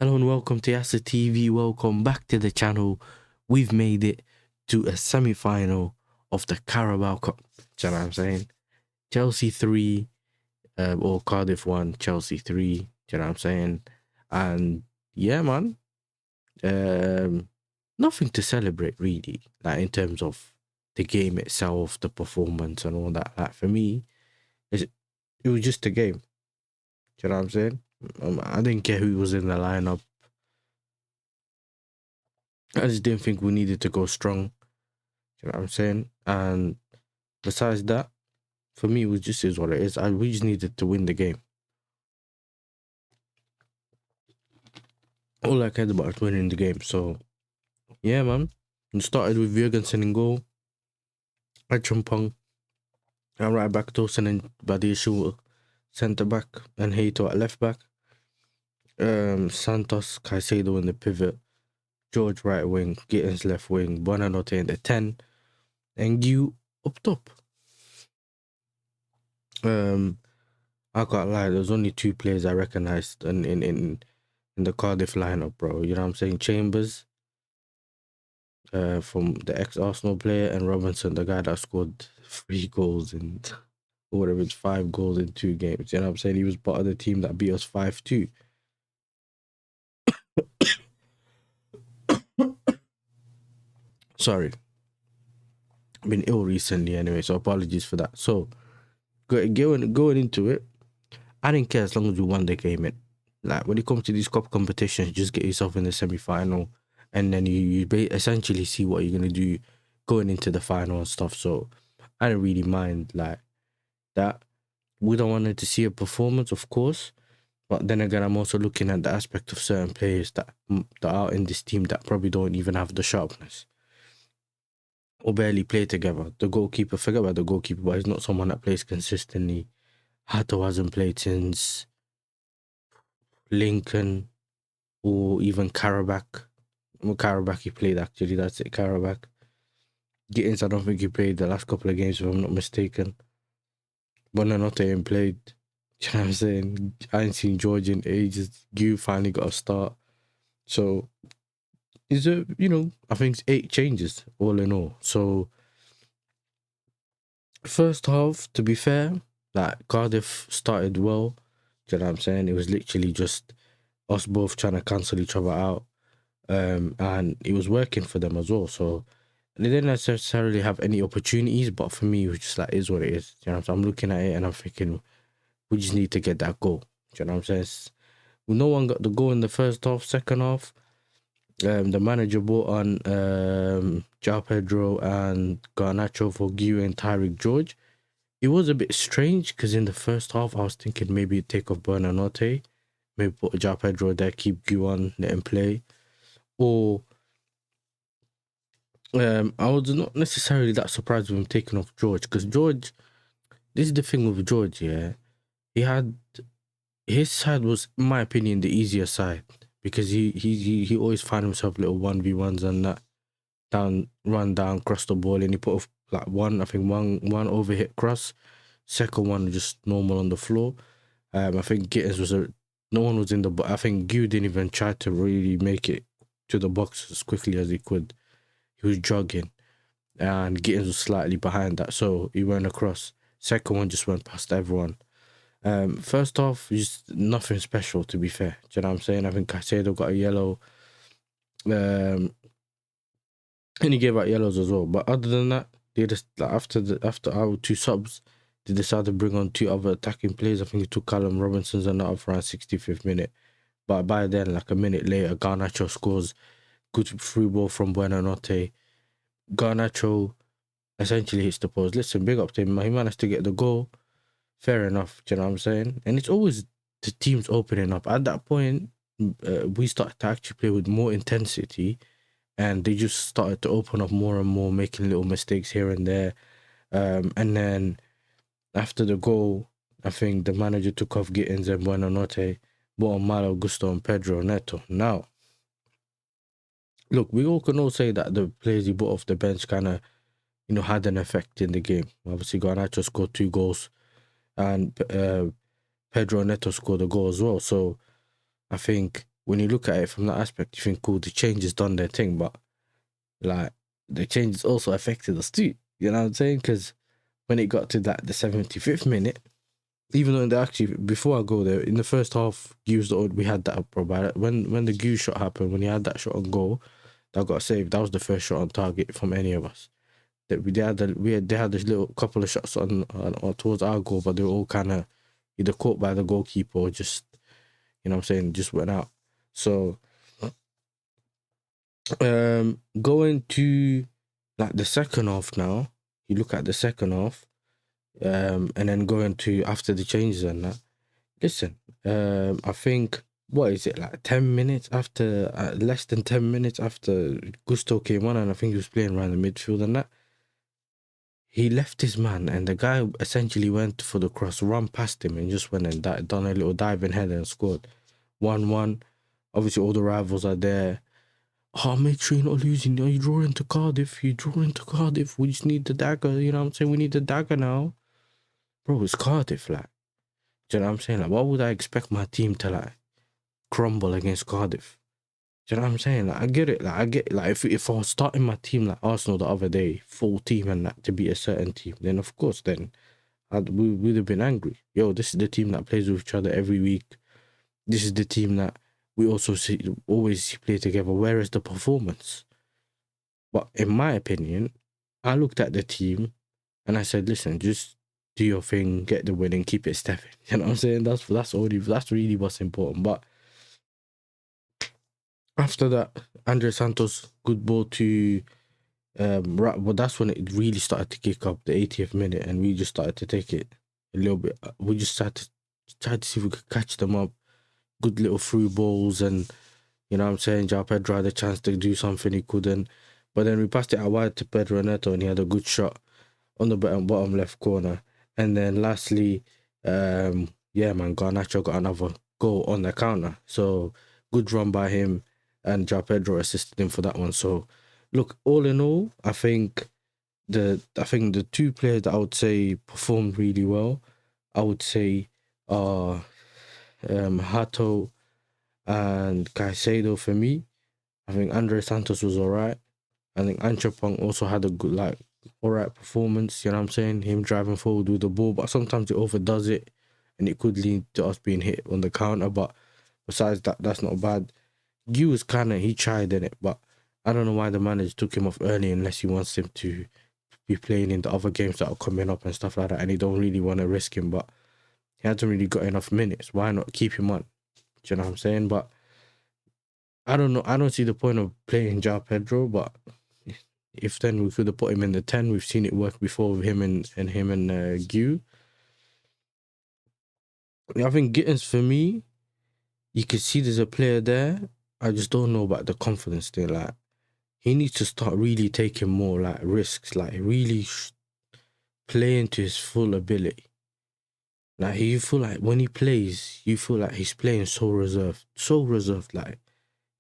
Hello and welcome to ISAK TV. Welcome back to the channel. We've made it to a semi-final of the Carabao Cup. Do you know what I'm saying? Chelsea 3, or Cardiff 1, Chelsea 3. Do you know what I'm saying? And yeah, man, nothing to celebrate really, like in terms of the game itself, the performance and all that. Like for me, it was just a game. Do you know what I'm saying? I didn't care who was in the lineup. I just didn't think we needed to go strong. You know what I'm saying? And besides that, for me, it was just is what it is. We just needed to win the game. All I cared about was winning the game. So, yeah, man. We started with Jurgensen in goal, Achumpong, and right back Tosin and Badiashul centre back, and Hato at left back. Santos, Caicedo in the pivot, George right wing, Gittins left wing, Buonanotte in the 10, and you up top. I can't lie, there's only two players I recognised in the Cardiff lineup, bro. You know what I'm saying? Chambers, from the ex-Arsenal player, and Robinson, the guy that scored 3 goals in, or whatever, it's 5 goals in 2 games. You know what I'm saying? He was part of the team that beat us 5-2. Sorry. I've been ill recently anyway, so apologies for that. So, going into it, I didn't care as long as we won the game. Like, when it comes to these cup competitions, just get yourself in the semi-final, and then you essentially see what you're going to do going into the final and stuff. So, I don't really mind, like, that. We don't want to see a performance, of course, but then again, I'm also looking at the aspect of certain players that are in this team that probably don't even have the sharpness or barely play together. The goalkeeper, forget about the goalkeeper, but he's not someone that plays consistently. Hato hasn't played since Lincoln or even Carabao. Well, Carabao he played, actually. That's it, Carabao. Gittins, I don't think he played the last couple of games, if I'm not mistaken. Buonanotte ain't played. You know what I'm saying? I ain't seen George in ages. Gu finally got a start. So, I think it's 8 changes all in all. So, first half, to be fair, like, Cardiff started well. Do you know what I'm saying? It was literally just us both trying to cancel each other out. And it was working for them as well. So, they didn't necessarily have any opportunities, but for me, it was just like, it is what it is. You know what I'm saying? I'm looking at it and I'm thinking, we just need to get that goal. Do you know what I'm saying? No one got the goal in the first half. Second half, the manager brought on João Pedro and Garnacho for Guy and Tyrick George. It was a bit strange because in the first half, I was thinking maybe take off Buonanotte, maybe put João Pedro there, keep Guy on, let him play. Or I was not necessarily that surprised with him taking off George, because George, this is the thing with George, yeah. His side was, in my opinion, the easier side, because he always found himself little 1v1s and that, run down, cross the ball, and he put off like one overhit cross, second one just normal on the floor. I think Gittins no one was in the box. I think Gu didn't even try to really make it to the box as quickly as he could. He was jogging, and Gittins was slightly behind that, so he went across. Second one just went past everyone. First off, just nothing special, to be fair. Do you know what I'm saying? I think Caicedo got a yellow. And he gave out yellows as well. But other than that, they just, like, after our 2 subs, they decided to bring on 2 other attacking players. I think he took Callum Robinson's and that for around 65th minute. But by then, like a minute later, Garnacho scores. Good free ball from Buonanotte. Garnacho essentially hits the post. Listen, big up to him. He managed to get the goal. Fair enough, do you know what I'm saying? And it's always the teams opening up. At that point, we started to actually play with more intensity, and they just started to open up more and more, making little mistakes here and there. And then after the goal, I think the manager took off Gittins and Buonanotte, brought on Malo, Gusto, and Pedro Neto. Now, look, we all can all say that the players he brought off the bench kind of, had an effect in the game. Obviously, Garnacho scored 2 goals. And Pedro Neto scored a goal as well. So I think when you look at it from that aspect, you think, cool, the changes done their thing, but like the changes also affected us too. You know what I'm saying? Because when it got to that the 75th minute, even though actually before I go there, in the first half, we had that up, bro. But when the Gu shot happened, when he had that shot on goal, that got saved. That was the first shot on target from any of us. That they had this little couple of shots on towards our goal, but they were all kind of either caught by the goalkeeper or just, you know what I'm saying, just went out. So going to like the second half now, you look at the second half, and then going to after the changes and that. Listen, I think what is it, like 10 minutes after, less than 10 minutes after Gusto came on, and I think he was playing around the midfield and that. He left his man, and the guy essentially went for the cross, run past him, and just went and done a little diving header and scored. 1-1. Obviously, all the rivals are there. Oh, make sure you're not losing. You draw into Cardiff. You draw into Cardiff. We just need the dagger. You know what I'm saying? We need the dagger now. Bro, it's Cardiff, like. Do you know what I'm saying? Like, why would I expect my team to, like, crumble against Cardiff? Do you know what I'm saying? Like, I get it. Like, I get, like, if I was starting my team like Arsenal the other day, full team and that, to beat a certain team, then of course, then we would have been angry. Yo, this is the team that plays with each other every week. This is the team that we also always see play together. Where is the performance? But in my opinion, I looked at the team and I said, listen, just do your thing, get the win and keep it stepping. You know what I'm saying? That's really what's important. But after that, Andre Santos, good ball to well, that's when it really started to kick up, the 80th minute, and we just started to take it a little bit. We just started to try to see if we could catch them up. Good little through balls, and you know what I'm saying, João Pedro had a chance to do something, he couldn't. But then we passed it out wide to Pedro Neto, and he had a good shot on the bottom left corner. And then lastly, yeah, man, Garnacho got another goal on the counter. So good run by him, and João Pedro assisted him for that one. So look, all in all, I think the two players that I would say performed really well, I would say are Hato and Caicedo for me. I think Andre Santos was alright. I think Anchopong also had a good, like, alright performance. You know what I'm saying? Him driving forward with the ball, but sometimes he overdoes it, and it could lead to us being hit on the counter. But besides that, that's not bad. Gu was he tried in it, but I don't know why the manager took him off early unless he wants him to be playing in the other games that are coming up and stuff like that, and he don't really want to risk him. But he hasn't really got enough minutes. Why not keep him on? Do you know what I'm saying? But I don't know. I don't see the point of playing João Pedro, but if then we could have put him in the 10. We've seen it work before with him and Gu. I think Gittins, for me, you can see there's a player there. I just don't know about the confidence thing. Like, he needs to start really taking more, like, risks, like, really playing to his full ability. Like, you feel like when he plays, you feel like he's playing so reserved, like,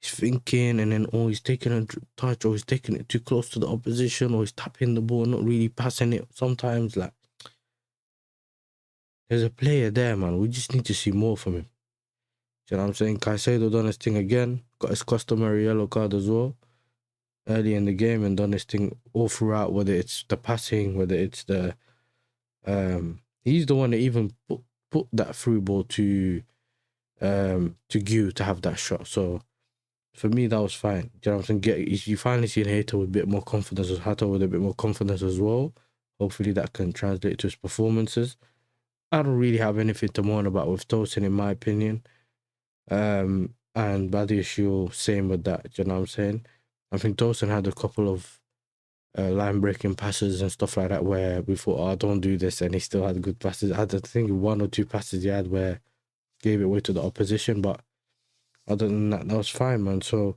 he's thinking, and then he's taking a touch, or he's taking it too close to the opposition, or he's tapping the ball, not really passing it. Sometimes, like, there's a player there, man. We just need to see more from him. Do you know what I'm saying? Caicedo done his thing again, got his customary yellow card as well early in the game, and done his thing all throughout, whether it's the passing, whether it's the he's the one that even put that through ball to Gu to have that shot. So for me, that was fine. Do you know what I'm saying? You finally see Hato with a bit more confidence, Hato with a bit more confidence as well. Hopefully that can translate to his performances. I don't really have anything to mourn about with Tosin, in my opinion. And Badiashile, same with that. Do you know what I'm saying? I think Tosin had a couple of line-breaking passes and stuff like that where we thought, oh, don't do this, and he still had good passes. I had, I think, 1 or 2 passes he had where gave it away to the opposition, but other than that, that was fine, man. So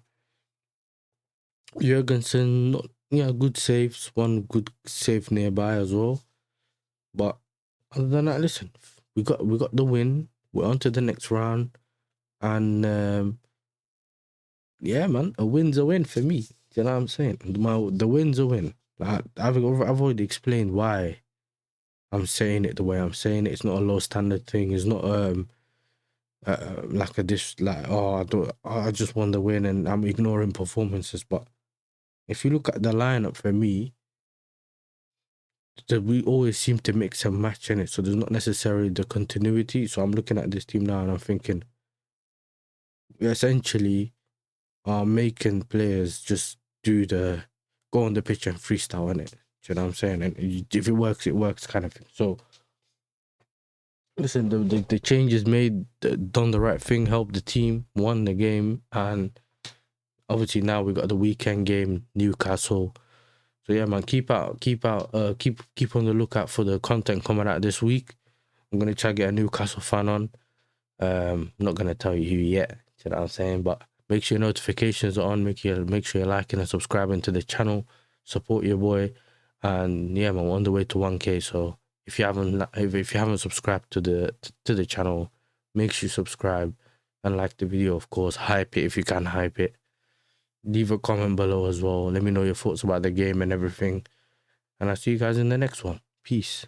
Jurgensen, good saves, one good save nearby as well. But other than that, listen, we got the win. We're on to the next round, and yeah, man, a win's a win for me. Do you know what I'm saying? The win's a win. Like, I've already explained why I'm saying it the way I'm saying it. It's not a low standard thing. It's not like a dish, like, oh, I just won the win and I'm ignoring performances. But if you look at the lineup for me, we always seem to mix and match in it, so there's not necessarily the continuity. So I'm looking at this team now and I'm thinking, we essentially are making players just go on the pitch and freestyle in it. Do you know what I'm saying? And if it works kind of thing. So listen, the changes made, done the right thing, helped the team, won the game, and obviously now we got the weekend game, Newcastle. So yeah, man, keep on the lookout for the content coming out this week. I'm gonna try to get a Newcastle fan on. I'm not gonna tell you who yet. You know what I'm saying? But make sure your notifications are on. Make sure you're liking and subscribing to the channel. Support your boy, and yeah, man, we're on the way to 1K. So if you haven't subscribed to the channel, make sure you subscribe and like the video. Of course, hype it if you can hype it. Leave a comment below as well. Let me know your thoughts about the game and everything. And I'll see you guys in the next one. Peace.